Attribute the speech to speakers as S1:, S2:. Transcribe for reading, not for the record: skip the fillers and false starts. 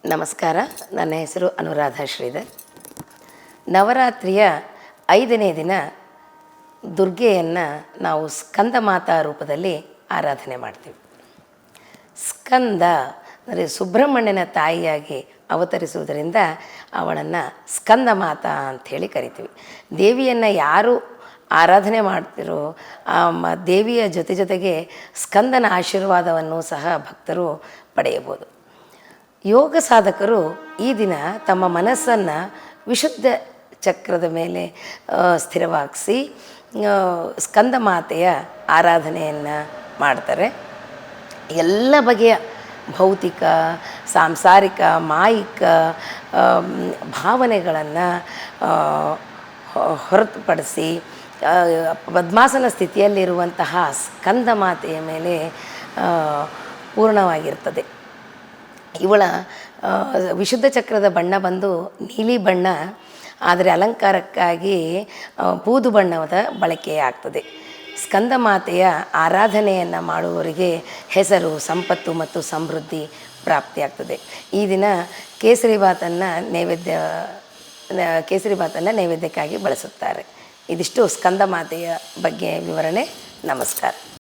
S1: ನಮಸ್ಕಾರ. ನನ್ನ ಹೆಸರು ಅನುರಾಧ ಶ್ರೀಧರ್. ನವರಾತ್ರಿಯ 5ನೇ ದಿನ ದುರ್ಗೆಯನ್ನು ನಾವು ಸ್ಕಂದ ಮಾತಾ ರೂಪದಲ್ಲಿ ಆರಾಧನೆ ಮಾಡ್ತೀವಿ. ಸ್ಕಂದ ಅಂದರೆ ಸುಬ್ರಹ್ಮಣ್ಯನ ತಾಯಿಯಾಗಿ ಅವತರಿಸುವುದರಿಂದ ಅವಳನ್ನು ಸ್ಕಂದ ಮಾತಾ ಅಂಥೇಳಿ ಕರಿತೀವಿ. ದೇವಿಯನ್ನು ಯಾರು ಆರಾಧನೆ ಮಾಡ್ತಿರೋ ದೇವಿಯ ಜೊತೆಗೆ ಸ್ಕಂದನ ಆಶೀರ್ವಾದವನ್ನು ಸಹ ಭಕ್ತರು ಪಡೆಯಬಹುದು. ಯೋಗ ಸಾಧಕರು ಈ ದಿನ ತಮ್ಮ ಮನಸ್ಸನ್ನು ವಿಶುದ್ಧ ಚಕ್ರದ ಮೇಲೆ ಸ್ಥಿರವಾಗಿಸಿ ಸ್ಕಂದ ಮಾತೆಯ ಆರಾಧನೆಯನ್ನು ಮಾಡ್ತಾರೆ. ಎಲ್ಲ ಬಗೆಯ ಭೌತಿಕ, ಸಾಂಸಾರಿಕ, ಮಾಯಿಕ ಭಾವನೆಗಳನ್ನು ಹೊರತುಪಡಿಸಿ ಪದ್ಮಾಸನ ಸ್ಥಿತಿಯಲ್ಲಿರುವಂತಹ ಸ್ಕಂದ ಮಾತೆಯ ಮೇಲೆ ಪೂರ್ಣವಾಗಿರ್ತದೆ. ಇವಳ ವಿಶುದ್ಧ ಚಕ್ರದ ಬಣ್ಣ ಬಂದು ನೀಲಿ ಬಣ್ಣ, ಆದರೆ ಅಲಂಕಾರಕ್ಕಾಗಿ ಬೂದು ಬಣ್ಣದ ಬಳಕೆಯಾಗ್ತದೆ. ಸ್ಕಂದ ಮಾತೆಯ ಆರಾಧನೆಯನ್ನು ಮಾಡುವವರಿಗೆ ಹೆಸರು, ಸಂಪತ್ತು ಮತ್ತು ಸಮೃದ್ಧಿ ಪ್ರಾಪ್ತಿಯಾಗ್ತದೆ. ಈ ದಿನ ಕೇಸರಿಬಾತನ್ನು ನೈವೇದ್ಯಕ್ಕಾಗಿ ಬಳಸುತ್ತಾರೆ. ಇದಿಷ್ಟು ಸ್ಕಂದ ಮಾತೆಯ ಬಗ್ಗೆ ವಿವರಣೆ. ನಮಸ್ಕಾರ.